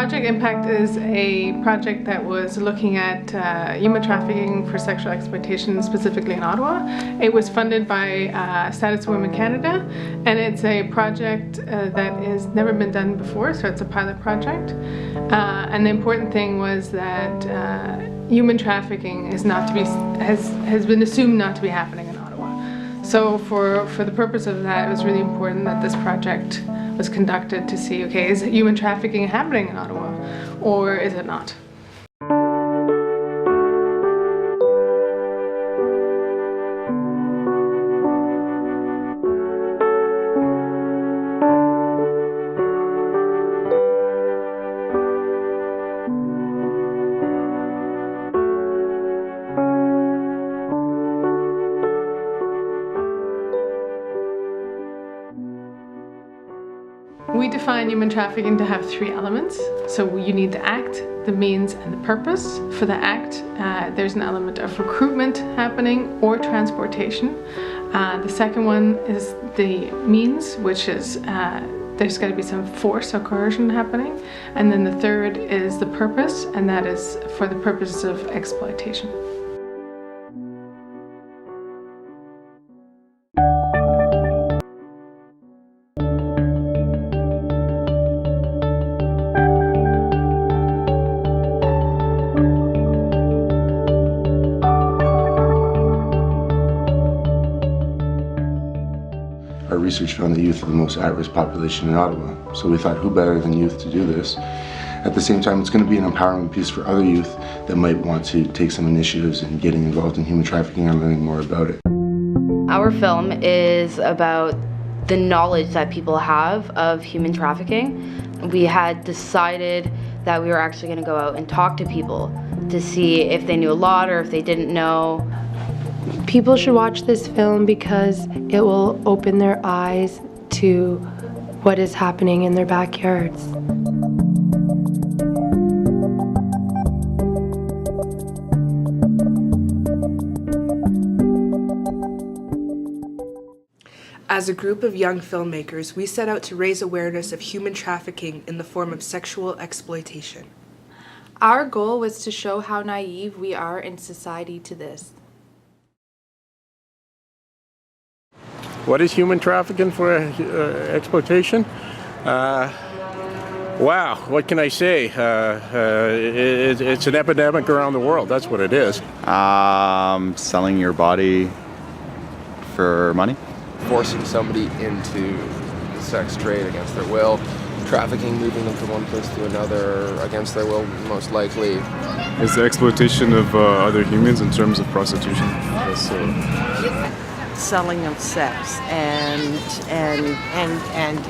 Project Impact is a project that was looking at human trafficking for sexual exploitation, specifically in Ottawa. It was funded by Status Women Canada, and it's a project that has never been done before, so it's a pilot project. And the important thing was that human trafficking is not to be, has been assumed not to be happening in Ottawa. So for the purpose of that, it was really important that this project was conducted to see, okay, is human trafficking happening in Ottawa or is it not? We define human trafficking to have three elements. So you need the act, the means, and the purpose. For the act, there's an element of recruitment happening or transportation. The second one is the means, which is there's got to be some force or coercion happening. And then the third is the purpose, and that is for the purposes of exploitation. Our research found the youth are the most at-risk population in Ottawa, so we thought who better than youth to do this. At the same time, it's going to be an empowering piece for other youth that might want to take some initiatives in getting involved in human trafficking and learning more about it. Our film is about the knowledge that people have of human trafficking. We had decided that we were actually going to go out and talk to people to see if they knew a lot or if they didn't know. People should watch this film because it will open their eyes to what is happening in their backyards. As a group of young filmmakers, we set out to raise awareness of human trafficking in the form of sexual exploitation. Our goal was to show how naive we are in society to this. What is human trafficking for exploitation? Wow, what can I say? It's an epidemic around the world, that's what it is. Selling your body for money. Forcing somebody into the sex trade against their will. Trafficking, moving them from one place to another against their will, most likely. It's the exploitation of other humans in terms of prostitution. Selling of sex and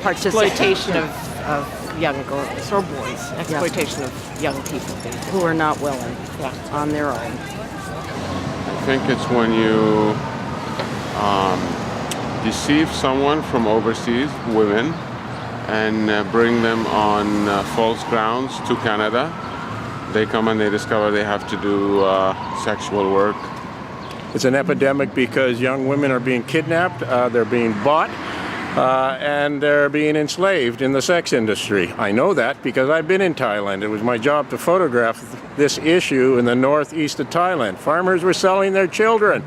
participation of young girls or boys, exploitation of young people who are not willing on their own. I think it's when you deceive someone from overseas, women, and bring them on false grounds to Canada. They come and they discover they have to do sexual work. It's an epidemic because young women are being kidnapped, they're being bought, and they're being enslaved in the sex industry. I know that because I've been in Thailand. It was my job to photograph this issue in the northeast of Thailand. Farmers were selling their children.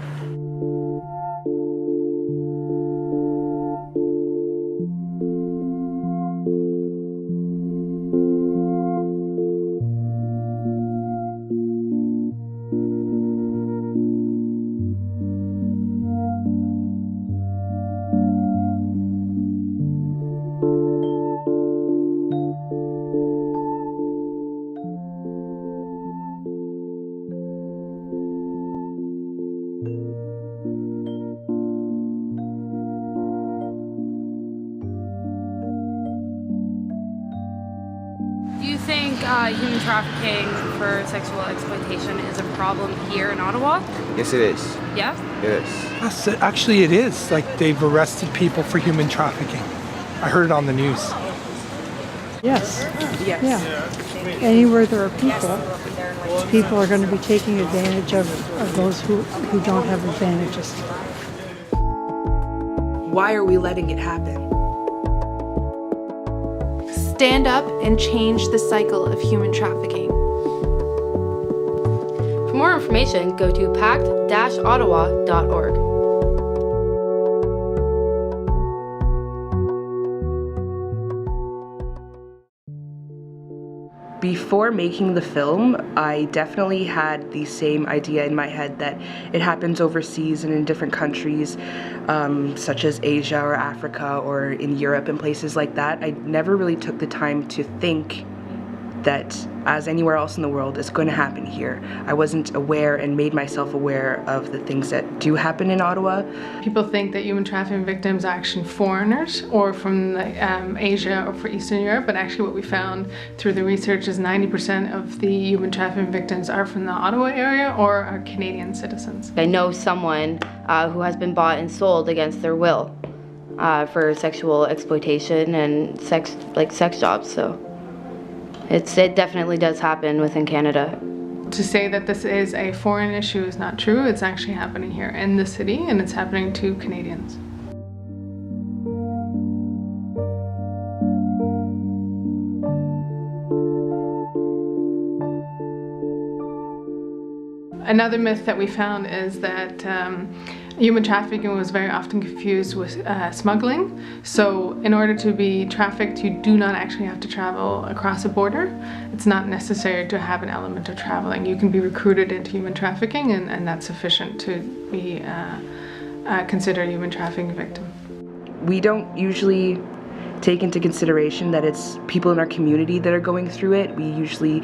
Do you think human trafficking for sexual exploitation is a problem here in Ottawa? Yes, it is. Yeah? It is. Actually, it is. Like, they've arrested people for human trafficking. I heard it on the news. Yes. Yes. Yeah. Anywhere there are people are going to be taking advantage of those who don't have advantages. Why are we letting it happen? Stand up and change the cycle of human trafficking. For more information, go to pact-ottawa.org. Before making the film, I definitely had the same idea in my head that it happens overseas and in different countries, such as Asia or Africa or in Europe and places like that. I never really took the time to think that, as anywhere else in the world, it's going to happen here. I wasn't aware and made myself aware of the things that do happen in Ottawa. People think that human trafficking victims are actually foreigners or from Asia or from Eastern Europe, but actually what we found through the research is 90% of the human trafficking victims are from the Ottawa area or are Canadian citizens. I know someone who has been bought and sold against their will for sexual exploitation and sex jobs, so. It definitely does happen within Canada. To say that this is a foreign issue is not true. It's actually happening here in the city, and it's happening to Canadians. Another myth that we found is that human trafficking was very often confused with smuggling. So in order to be trafficked, you do not actually have to travel across a border. It's not necessary to have an element of traveling. You can be recruited into human trafficking, and that's sufficient to be considered a human trafficking victim. We don't usually take into consideration that it's people in our community that are going through it. We usually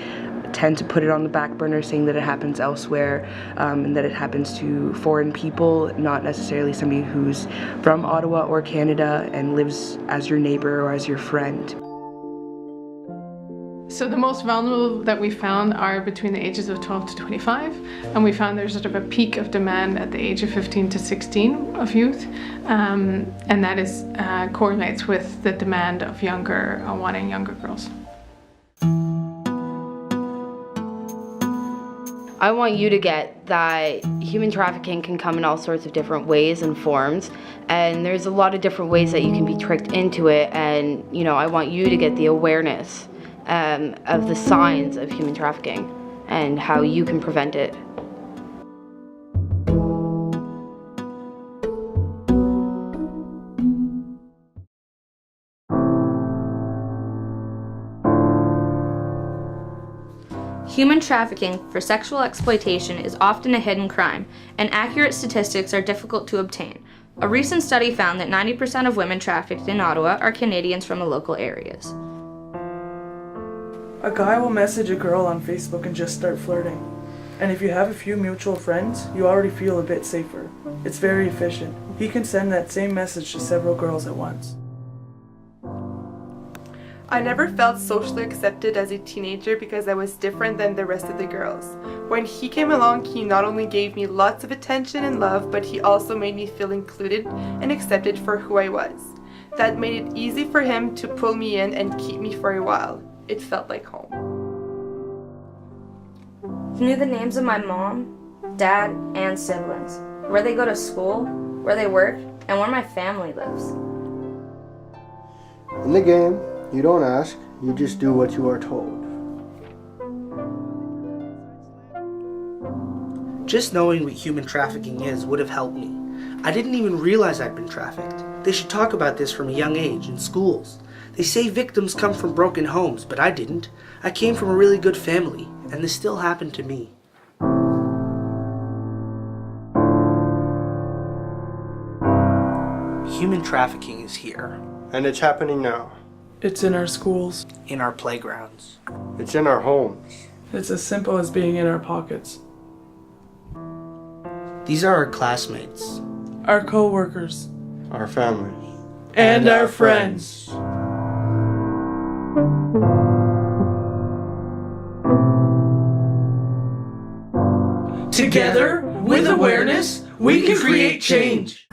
tend to put it on the back burner, saying that it happens elsewhere and that it happens to foreign people, not necessarily somebody who's from Ottawa or Canada and lives as your neighbor or as your friend. So the most vulnerable that we found are between the ages of 12 to 25, and we found there's sort of a peak of demand at the age of 15 to 16 of youth, and that is correlates with the demand of wanting younger girls. I want you to get that human trafficking can come in all sorts of different ways and forms, and there's a lot of different ways that you can be tricked into it, and I want you to get the awareness of the signs of human trafficking and how you can prevent it. Human trafficking for sexual exploitation is often a hidden crime, and accurate statistics are difficult to obtain. A recent study found that 90% of women trafficked in Ottawa are Canadians from the local areas. A guy will message a girl on Facebook and just start flirting. And if you have a few mutual friends, you already feel a bit safer. It's very efficient. He can send that same message to several girls at once. I never felt socially accepted as a teenager because I was different than the rest of the girls. When he came along, he not only gave me lots of attention and love, but he also made me feel included and accepted for who I was. That made it easy for him to pull me in and keep me for a while. It felt like home. He knew the names of my mom, dad, and siblings, where they go to school, where they work, and where my family lives. In the game, you don't ask, you just do what you are told. Just knowing what human trafficking is would have helped me. I didn't even realize I'd been trafficked. They should talk about this from a young age in schools. They say victims come from broken homes, but I didn't. I came from a really good family, and this still happened to me. Human trafficking is here. And it's happening now. It's in our schools. In our playgrounds. It's in our homes. It's as simple as being in our pockets. These are our classmates. Our co-workers. Our families. And our friends. Together, with awareness, we can create change.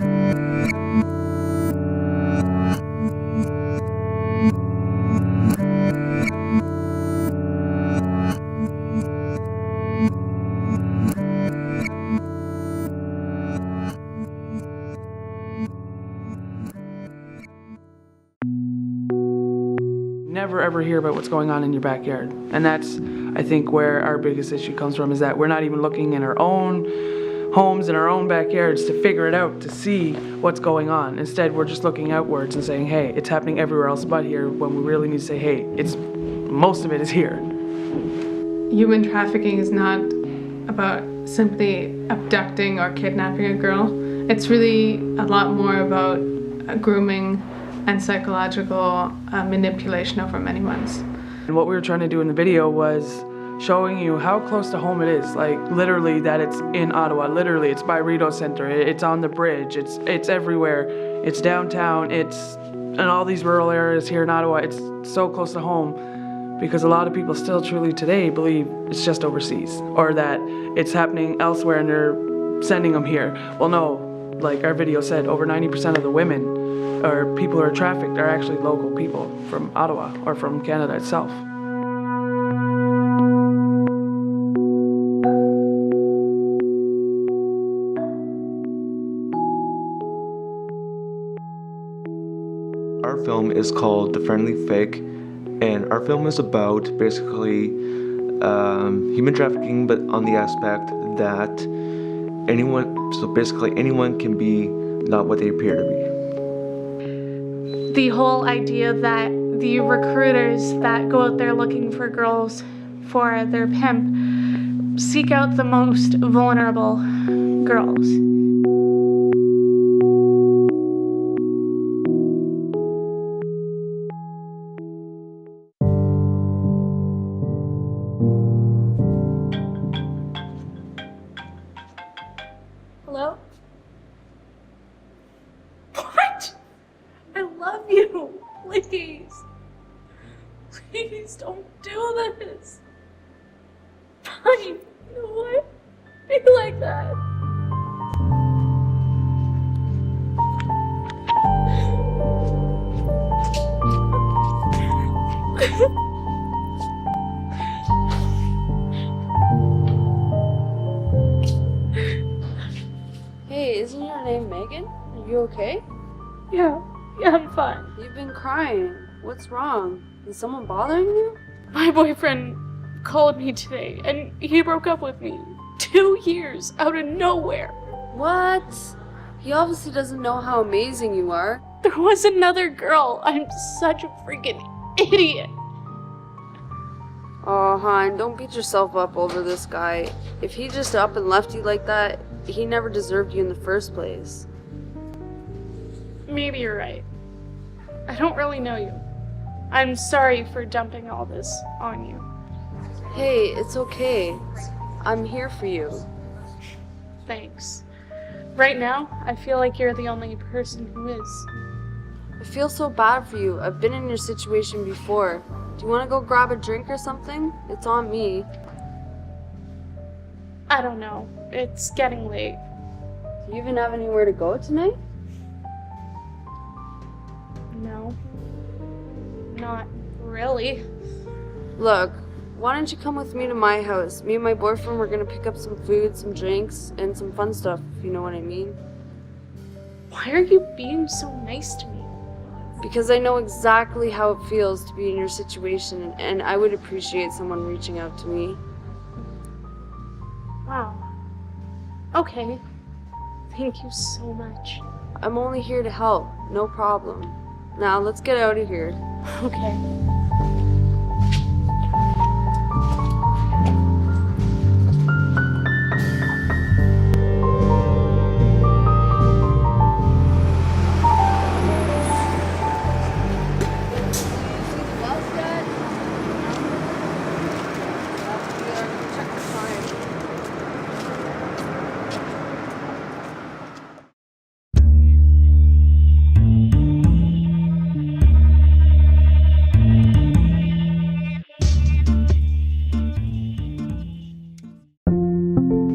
Never ever hear about what's going on in your backyard. And that's, I think, where our biggest issue comes from, is that we're not even looking in our own homes, in our own backyards to figure it out, to see what's going on. Instead, we're just looking outwards and saying, hey, it's happening everywhere else but here, when we really need to say, hey, most of it is here. Human trafficking is not about simply abducting or kidnapping a girl. It's really a lot more about grooming and psychological manipulation over many months. And what we were trying to do in the video was showing you how close to home it is, like literally that it's in Ottawa, literally it's by Rideau Centre, it's on the bridge, it's everywhere, it's downtown, it's in all these rural areas here in Ottawa. It's so close to home because a lot of people still truly today believe it's just overseas, or that it's happening elsewhere and they're sending them here. Well, no, like our video said, over 90% of the women or people who are trafficked are actually local people from Ottawa or from Canada itself. Our film is called The Friendly Fake, and our film is about basically human trafficking, but on the aspect that anyone can be not what they appear to be. The whole idea that the recruiters that go out there looking for girls for their pimp seek out the most vulnerable girls. Hello? What? I love you. Please. Please don't do this. Fine. You know what? Be like that. Hey, isn't your name Megan? Are you okay? Yeah, I'm fine. You've been crying. What's wrong? Is someone bothering you? My boyfriend called me today and he broke up with me. 2 years out of nowhere. What? He obviously doesn't know how amazing you are. There was another girl. I'm such a freaking idiot. Oh, hon, don't beat yourself up over this guy. If he just up and left you like that, he never deserved you in the first place. Maybe you're right. I don't really know you. I'm sorry for dumping all this on you. Hey, it's okay. I'm here for you. Thanks. Right now, I feel like you're the only person who is. I feel so bad for you. I've been in your situation before. Do you want to go grab a drink or something? It's on me. I don't know. It's getting late. Do you even have anywhere to go tonight? No. Not really. Look, why don't you come with me to my house? Me and my boyfriend, we're gonna pick up some food, some drinks, and some fun stuff, if you know what I mean. Why are you being so nice to me? Because I know exactly how it feels to be in your situation, and I would appreciate someone reaching out to me. Wow. Okay. Thank you so much. I'm only here to help, no problem. Now let's get out of here. Okay.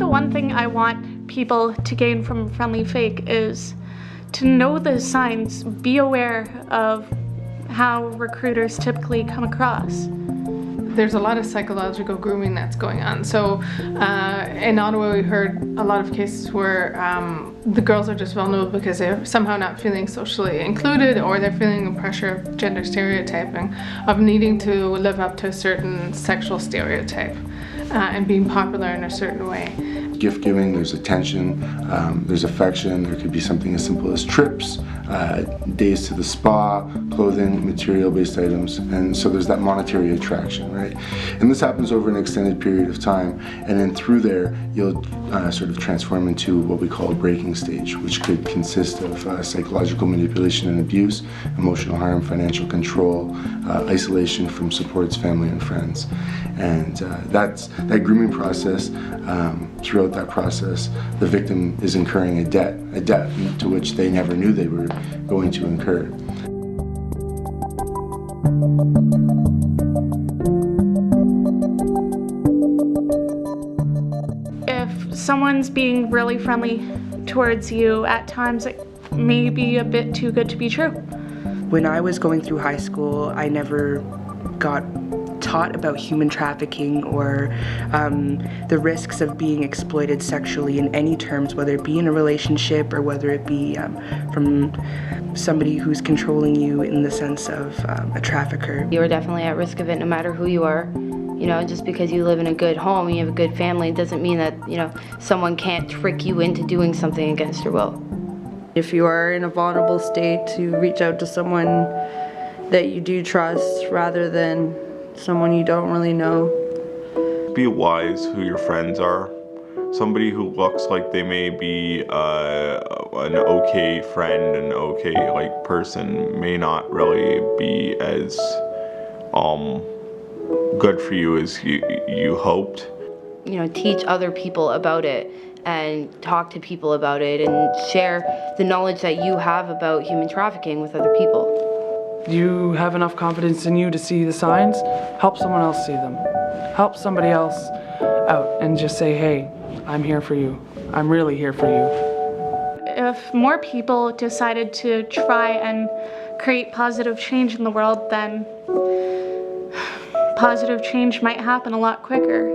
One thing I want people to gain from Friendly Fake is to know the signs, be aware of how recruiters typically come across. there's a lot of psychological grooming that's going on. So in Ottawa, we heard a lot of cases where the girls are just vulnerable because they're somehow not feeling socially included, or they're feeling the pressure of gender stereotyping, of needing to live up to a certain sexual stereotype and being popular in a certain way. Gift giving, there's attention, there's affection, there could be something as simple as trips, days to the spa, clothing, material-based items, and so there's that monetary attraction, right? And this happens over an extended period of time, and then through there, you'll sort of transform into what we call a breaking stage, which could consist of psychological manipulation and abuse, emotional harm, financial control, isolation from supports, family and friends. And that grooming process, throughout that process, the victim is incurring a debt to which they never knew they were going to incur. If someone's being really friendly towards you, at times it may be a bit too good to be true. When I was going through high school, I never got taught about human trafficking or the risks of being exploited sexually in any terms, whether it be in a relationship or whether it be from somebody who's controlling you in the sense of a trafficker. You're definitely at risk of it no matter who you are. You know, just because you live in a good home, you have a good family, doesn't mean that, you know, someone can't trick you into doing something against your will. If you are in a vulnerable state, to reach out to someone that you do trust rather than someone you don't really know. Be wise who your friends are. Somebody who looks like they may be an okay friend, an okay person, may not really be as good for you as you hoped. You know, teach other people about it and talk to people about it and share the knowledge that you have about human trafficking with other people. You have enough confidence in you to see the signs, help someone else see them. Help somebody else out and just say, hey, I'm here for you. I'm really here for you. If more people decided to try and create positive change in the world, then positive change might happen a lot quicker.